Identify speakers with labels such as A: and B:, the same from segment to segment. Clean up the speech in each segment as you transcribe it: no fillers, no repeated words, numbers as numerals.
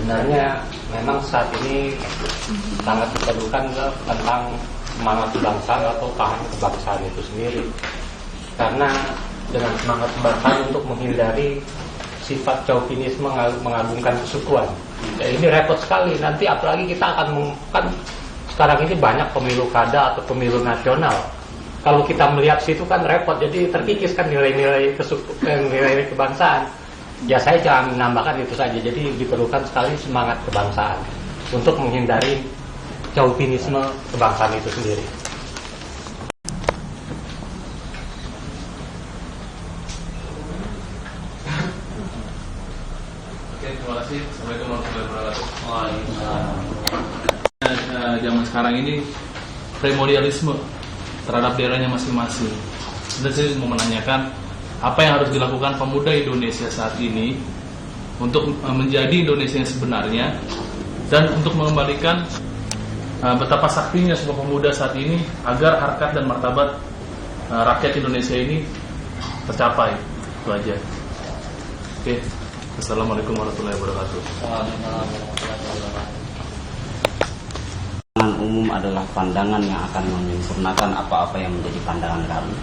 A: Sebenarnya memang saat ini sangat diperlukan tentang semangat kebangsaan atau tahan kebangsaan itu sendiri. Karena dengan semangat kebangsaan untuk menghindari sifat chauvinisme mengagungkan kesukuan. Ya, ini repot sekali. Nanti apalagi kita akan kan sekarang ini banyak pemilu kada atau pemilu nasional. Kalau kita melihat situ kan repot, jadi terkikis kan nilai-nilai nilai kebangsaan. Ya saya jangan menambahkan itu saja. Jadi diperlukan sekali semangat kebangsaan untuk menghindari chauvinisme kebangsaan itu sendiri.
B: Oke, terima kasih. Assalamualaikum warahmatullahi wabarakatuh. Zaman sekarang ini primordialisme terhadap daerahnya masing-masing. Dan saya mau menanyakan apa yang harus dilakukan pemuda Indonesia saat ini untuk menjadi Indonesia yang sebenarnya dan untuk mengembalikan betapa saktinya sebuah pemuda saat ini agar harkat dan martabat rakyat Indonesia ini tercapai. Itu aja. Oke. Assalamualaikum warahmatullahi wabarakatuh.
C: Pandangan umum adalah pandangan yang akan menyempurnakan apa-apa yang menjadi pandangan kami.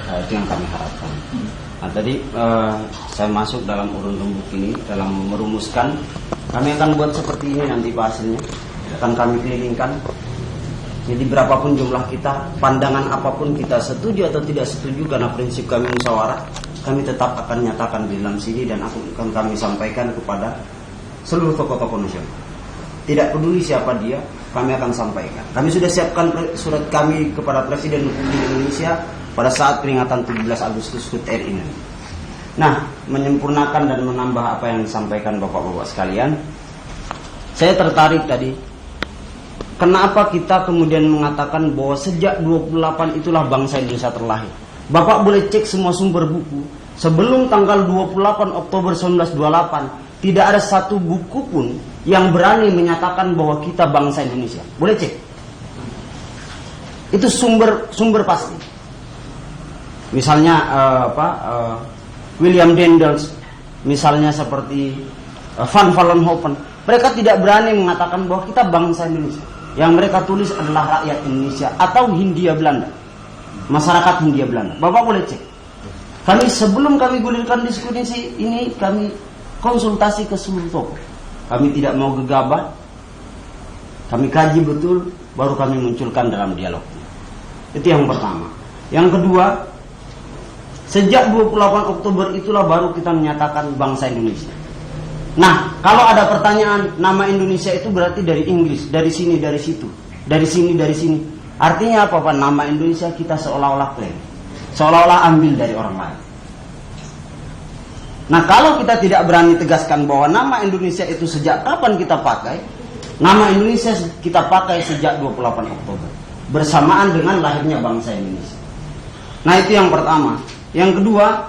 C: Itu yang kami harapkan. Nah, tadi saya masuk dalam urun rembuk ini dalam merumuskan. Kami akan buat seperti ini nanti hasilnya. Akan kami kelilingkan. Jadi berapapun jumlah kita, pandangan apapun kita setuju atau tidak setuju karena prinsip kami musyawarah, kami tetap akan nyatakan di dalam sini dan akan kami sampaikan kepada seluruh tokoh-tokoh nasional. Tidak peduli siapa dia, kami akan sampaikan. Kami sudah siapkan surat kami kepada Presiden Republik Indonesia pada saat peringatan 17 Agustus HUT RI ini. Nah, menyempurnakan dan menambah apa yang disampaikan Bapak-Bapak sekalian, saya tertarik tadi. Kenapa kita kemudian mengatakan bahwa sejak 28 itulah bangsa Indonesia terlahir? Bapak boleh cek semua sumber buku. Sebelum tanggal 28 Oktober 1928, tidak ada satu buku pun yang berani menyatakan bahwa kita bangsa Indonesia. Boleh cek. Itu sumber pasti. Misalnya William Dendels, misalnya seperti Van Vollenhoven, mereka tidak berani mengatakan bahwa kita bangsa Indonesia. Yang mereka tulis adalah rakyat Indonesia atau Hindia Belanda, masyarakat Hindia Belanda. Bapak boleh cek. Kami sebelum kami gulirkan diskusi ini, kami konsultasi ke seluruh tokoh. Kami tidak mau gegabah. Kami kaji betul, baru kami munculkan dalam dialog. Itu yang pertama. Yang kedua, sejak 28 Oktober itulah baru kita menyatakan bangsa Indonesia. Nah, kalau ada pertanyaan, nama Indonesia itu berarti dari Inggris, dari sini, dari situ, dari sini, dari sini. Artinya apa, Pak? Nama Indonesia kita seolah-olah klaim, seolah-olah ambil dari orang lain. Nah, kalau kita tidak berani tegaskan bahwa nama Indonesia itu sejak kapan kita pakai, nama Indonesia kita pakai sejak 28 Oktober, bersamaan dengan lahirnya bangsa Indonesia. Nah, itu yang pertama. Yang kedua,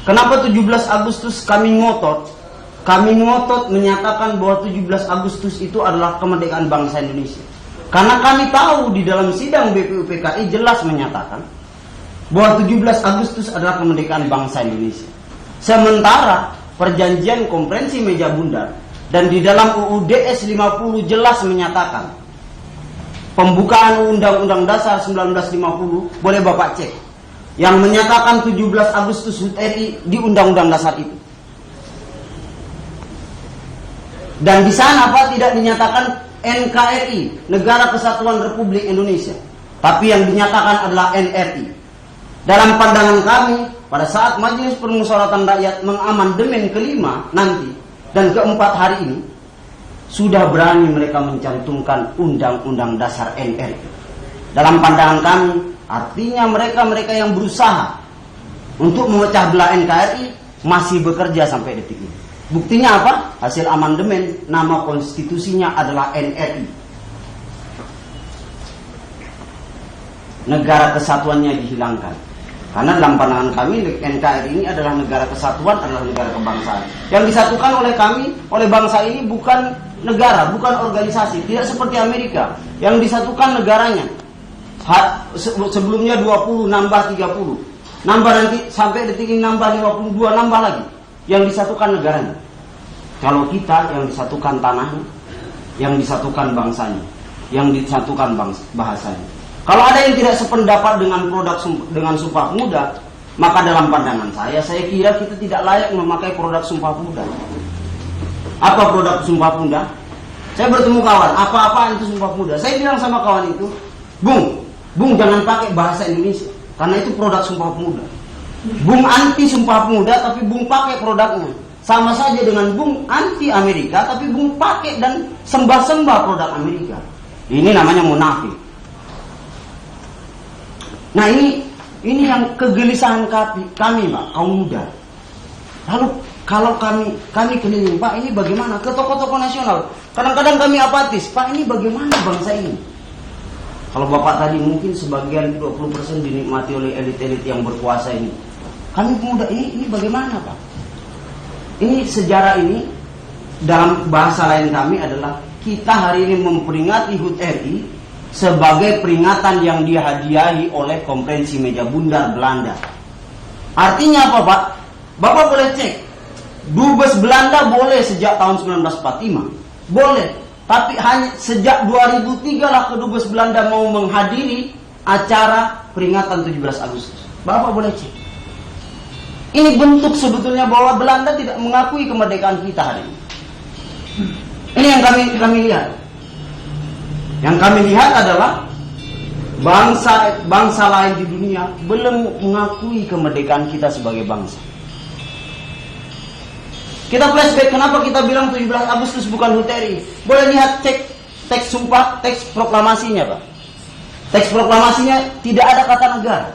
C: kenapa 17 Agustus kami ngotot? Kami ngotot menyatakan bahwa 17 Agustus itu adalah kemerdekaan bangsa Indonesia. Karena kami tahu di dalam sidang BPUPKI jelas menyatakan bahwa 17 Agustus adalah kemerdekaan bangsa Indonesia. Sementara perjanjian konferensi meja bundar dan di dalam UUDS 50 jelas menyatakan pembukaan Undang-Undang Dasar 1950, boleh Bapak cek, yang menyatakan 17 Agustus HUT RI di Undang-Undang Dasar itu. Dan di sana Pak tidak dinyatakan NKRI, Negara Kesatuan Republik Indonesia, tapi yang dinyatakan adalah NRI. Dalam pandangan kami, pada saat Majelis Permusyawaratan Rakyat mengamandemen kelima nanti dan keempat hari ini, sudah berani mereka mencantumkan Undang-Undang Dasar NRI. Dalam pandangan kami, artinya mereka yang berusaha untuk memecah belah NKRI masih bekerja sampai detik ini. Buktinya apa? Hasil amandemen, nama konstitusinya adalah NRI. Negara kesatuannya dihilangkan. Karena dalam pandangan kami, NKRI ini adalah negara kesatuan, adalah negara kebangsaan. Yang disatukan oleh kami, oleh bangsa ini bukan negara, bukan organisasi. Tidak seperti Amerika, yang disatukan negaranya. Sebelumnya 20, nambah 30. Nambah nanti sampai detik ini nambah 52, nambah lagi. Yang disatukan negaranya. Kalau kita yang disatukan tanahnya, yang disatukan bangsanya, yang disatukan bahasanya. Kalau ada yang tidak sependapat dengan dengan Sumpah Pemuda, maka dalam pandangan saya kira kita tidak layak memakai produk Sumpah Pemuda. Apa produk Sumpah Pemuda? Saya bertemu kawan, apa-apaan itu Sumpah Pemuda. Saya bilang sama kawan itu, Bung jangan pakai bahasa Indonesia, karena itu produk Sumpah Pemuda. Bung anti Sumpah Pemuda, tapi Bung pakai produknya. Sama saja dengan Bung anti Amerika, tapi Bung pakai dan sembah-sembah produk Amerika. Ini namanya munafik. Nah ini yang kegelisahan kami Pak, kaum muda. Lalu kalau kami keliling, Pak ini bagaimana? Ke tokoh-tokoh nasional. Kadang-kadang kami apatis, Pak ini bagaimana bangsa ini? Kalau Bapak tadi mungkin sebagian 20% dinikmati oleh elit-elit yang berkuasa ini. Kami pemuda ini bagaimana Pak? Ini sejarah ini dalam bahasa lain kami adalah kita hari ini memperingati HUT RI sebagai peringatan yang dihadiahi oleh Konferensi Meja Bundar Belanda. Artinya apa Pak? Bapak boleh cek, Dubes Belanda boleh sejak tahun 1945, boleh. Tapi hanya sejak 2003 lah Kedubes Belanda mau menghadiri acara peringatan 17 Agustus. Bapak boleh cek. Ini bentuk sebetulnya bahwa Belanda tidak mengakui kemerdekaan kita hari ini. Ini yang kami lihat. Yang kami lihat adalah bangsa lain di dunia belum mengakui kemerdekaan kita sebagai bangsa. Kita flashback, kenapa kita bilang 17 Agustus bukan HUT RI? Boleh lihat cek teks sumpah, teks proklamasinya Pak. Teks proklamasinya tidak ada kata negara.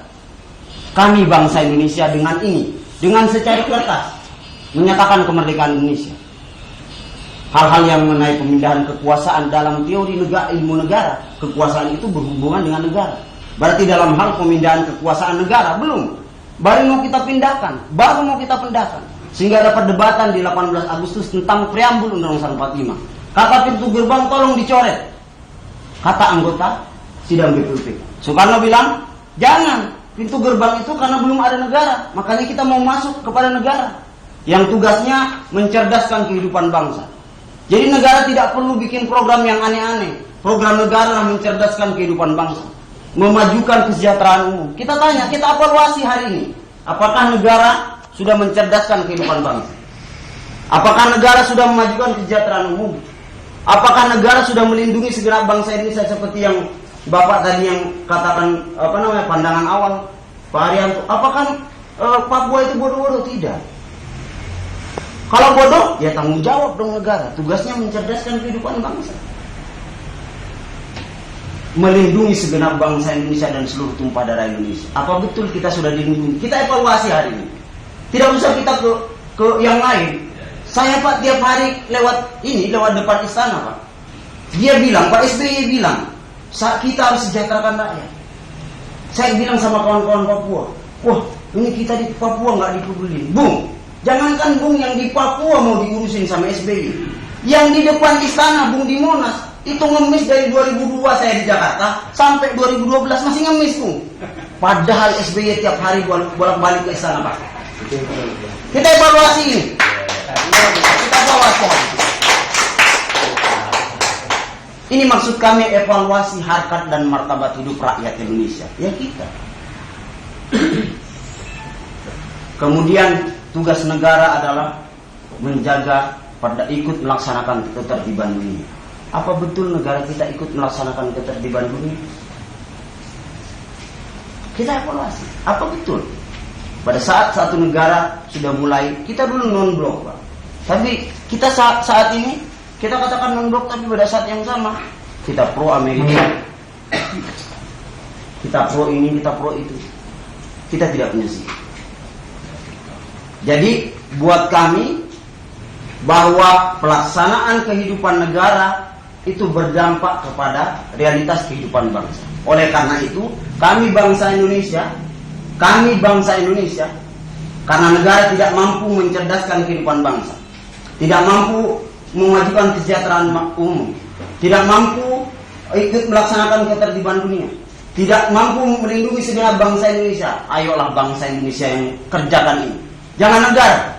C: Kami bangsa Indonesia dengan secari kertas menyatakan kemerdekaan Indonesia. Hal-hal yang mengenai pemindahan kekuasaan dalam teori ilmu negara, kekuasaan itu berhubungan dengan negara. Berarti dalam hal pemindahan kekuasaan negara belum. Baru mau kita pindahkan. Sehingga ada perdebatan di 18 Agustus tentang preambul Undang-Undang 45. Kata pintu gerbang tolong dicoret. Kata anggota sidang BPUP. Soekarno bilang, jangan. Pintu gerbang itu karena belum ada negara. Makanya kita mau masuk kepada negara yang tugasnya mencerdaskan kehidupan bangsa. Jadi negara tidak perlu bikin program yang aneh-aneh. Program negara mencerdaskan kehidupan bangsa, memajukan kesejahteraan umum. Kita tanya, kita evaluasi hari ini. Apakah negara sudah mencerdaskan kehidupan bangsa? Apakah negara sudah memajukan kesejahteraan umum? Apakah negara sudah melindungi segenap bangsa Indonesia seperti yang Bapak tadi yang katakan pandangan awal Pak Haryanto? Apakah Papua itu bodoh-bodoh? Tidak. Kalau bodoh, ya tanggung jawab dong negara. Tugasnya mencerdaskan kehidupan bangsa, melindungi segenap bangsa Indonesia dan seluruh tumpah darah Indonesia. Apa betul kita sudah dilindungi? Kita evaluasi hari ini. Tidak usah kita ke yang lain. Saya Pak tiap hari lewat depan istana Pak. Dia bilang, Pak SBY bilang, kita harus sejahterakan rakyat. Saya bilang sama kawan-kawan Papua, wah ini kita di Papua nggak dipeduli. Bung, jangankan Bung yang di Papua mau diurusin sama SBY. Yang di depan istana Bung di Monas itu ngemis dari 2002 saya di Jakarta sampai 2012 masih ngemis Bung. Padahal SBY tiap hari bolak-balik ke istana Pak. Kita evaluasi ini. Kita evaluasi. Ini maksud kami evaluasi harkat dan martabat hidup rakyat Indonesia. Ya kita. Kemudian tugas negara adalah menjaga ikut melaksanakan ketertiban dunia. Apa betul negara kita ikut melaksanakan ketertiban dunia? Kita evaluasi. Apa betul? Pada saat satu negara sudah mulai, kita dulu non-blok Pak. Tapi kita saat ini, kita katakan non-blok, tapi pada saat yang sama, kita pro Amerika. Kita pro ini, kita pro itu. Kita tidak punya sikap. Jadi, buat kami, bahwa pelaksanaan kehidupan negara itu berdampak kepada realitas kehidupan bangsa. Oleh karena itu, kami bangsa Indonesia, karena negara tidak mampu mencerdaskan kehidupan bangsa, tidak mampu memajukan kesejahteraan umum, tidak mampu ikut melaksanakan ketertiban dunia, tidak mampu melindungi segenap bangsa Indonesia. Ayolah bangsa Indonesia yang kerjakan ini. Jangan negara.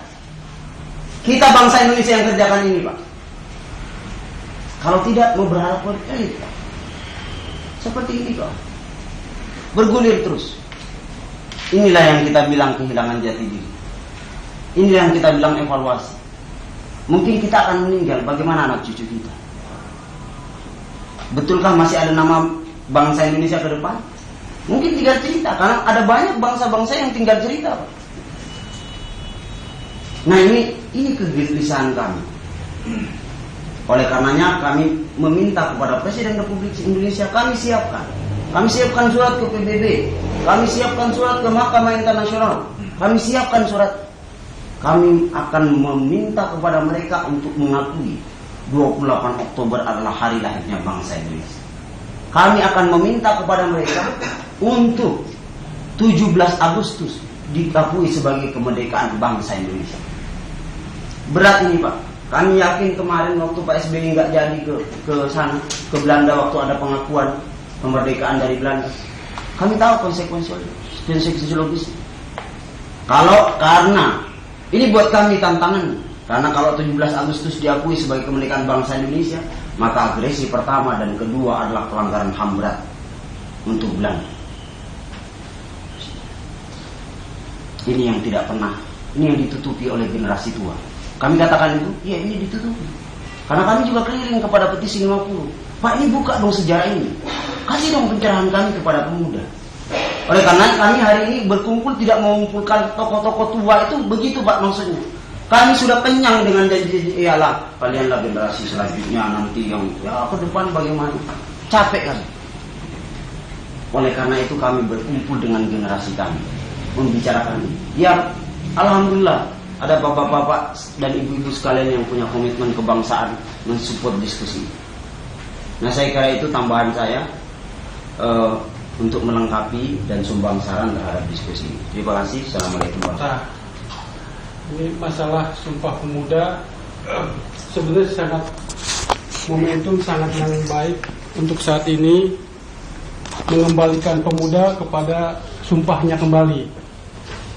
C: Kita bangsa Indonesia yang kerjakan ini, Pak. Kalau tidak, mau berharap buat elit, Pak. Seperti ini, Pak. Bergulir terus. Inilah yang kita bilang kehilangan jati diri. Inilah yang kita bilang evaluasi. Mungkin kita akan meninggal, bagaimana anak cucu kita? Betulkah masih ada nama bangsa Indonesia ke depan? Mungkin tinggal cerita, karena ada banyak bangsa-bangsa yang tinggal cerita, Pak. Nah, ini kegelisahan kami. Oleh karenanya kami meminta kepada Presiden Republik Indonesia, kami siapkan surat ke PBB, kami siapkan surat ke Mahkamah Internasional, kami siapkan surat. Kami akan meminta kepada mereka untuk mengakui 28 Oktober adalah hari lahirnya bangsa Indonesia. Kami akan meminta kepada mereka untuk 17 Agustus diakui sebagai kemerdekaan bangsa Indonesia. Berat ini, Pak. Kami yakin kemarin waktu Pak SBY nggak jadi ke sana, ke Belanda waktu ada pengakuan kemerdekaan dari Belanda. Kami tahu konsekuensi logis. Karena ini buat kami tantangan. Karena kalau 17 Agustus diakui sebagai kemerdekaan bangsa Indonesia, maka agresi pertama dan kedua adalah pelanggaran HAM berat untuk Belanda. Ini yang tidak pernah, ini yang ditutupi oleh generasi tua. Kami katakan itu, ya ini ditutupi. Karena kami juga keliling kepada petisi 50. Pak, ini buka dong sejarah ini. Kasih dong pencerahan kami kepada pemuda. Oleh karena kami hari ini berkumpul tidak mengumpulkan tokoh-tokoh tua itu, begitu Pak maksudnya. Kami sudah kenyang dengan janji-janji, iyalah kalianlah generasi selanjutnya nanti yang ya ke depan bagaimana. Capek kan. Oleh karena itu kami berkumpul dengan generasi kami, membicarakan ini. Ya, alhamdulillah ada bapak-bapak dan ibu-ibu sekalian yang punya komitmen kebangsaan mensupport diskusi. Nah, saya kira itu tambahan saya untuk melengkapi dan sumbang saran terhadap diskusi. Terima kasih. Assalamualaikum warahmatullahi wabarakatuh.
D: Ini masalah Sumpah Pemuda sebenarnya sangat momentum sangat yang baik untuk saat ini mengembalikan pemuda kepada sumpahnya kembali.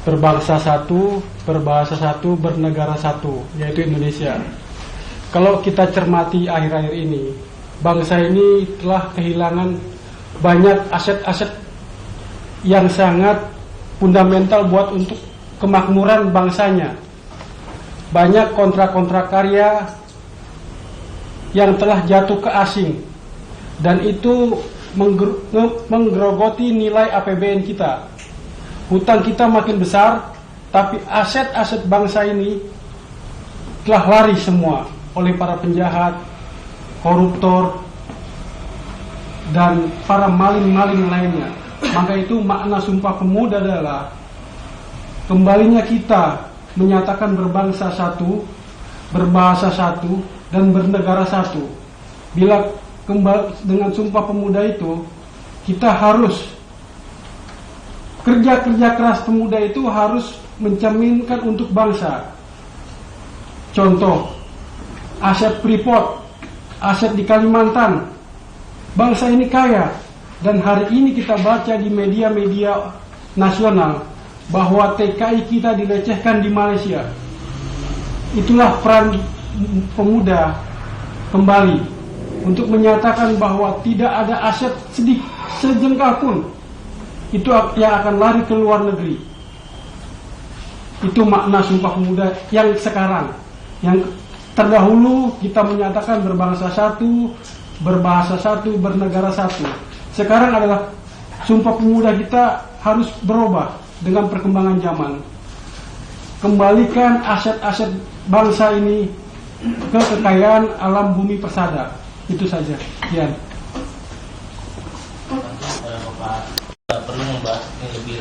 D: Berbangsa satu, berbahasa satu, bernegara satu, yaitu Indonesia. Kalau kita cermati akhir-akhir ini, bangsa ini telah kehilangan banyak aset-aset yang sangat fundamental buat untuk kemakmuran bangsanya. Banyak kontrak-kontrak karya yang telah jatuh ke asing, dan itu menggerogoti nilai APBN kita. Hutang kita makin besar, tapi aset-aset bangsa ini telah lari semua oleh para penjahat, koruptor, dan para maling-maling lainnya. Maka itu makna Sumpah Pemuda adalah kembalinya kita menyatakan berbangsa satu, berbahasa satu, dan bernegara satu. Bila kembali dengan Sumpah Pemuda itu, kita harus kerja keras pemuda itu harus mencerminkan untuk bangsa. Contoh, aset Freeport, aset di Kalimantan. Bangsa ini kaya, dan hari ini kita baca di media-media nasional bahwa TKI kita dilecehkan di Malaysia. Itulah peran pemuda kembali untuk menyatakan bahwa tidak ada aset sedikit sejengkal pun itu yang akan lari ke luar negeri. Itu makna Sumpah Pemuda yang sekarang. Yang terdahulu kita menyatakan berbangsa satu, berbahasa satu, bernegara satu. Sekarang adalah Sumpah Pemuda kita harus berubah dengan perkembangan zaman. Kembalikan aset-aset bangsa ini ke kekayaan alam bumi persada. Itu saja. Sekian.
B: Bapak perlu membahas ini lebih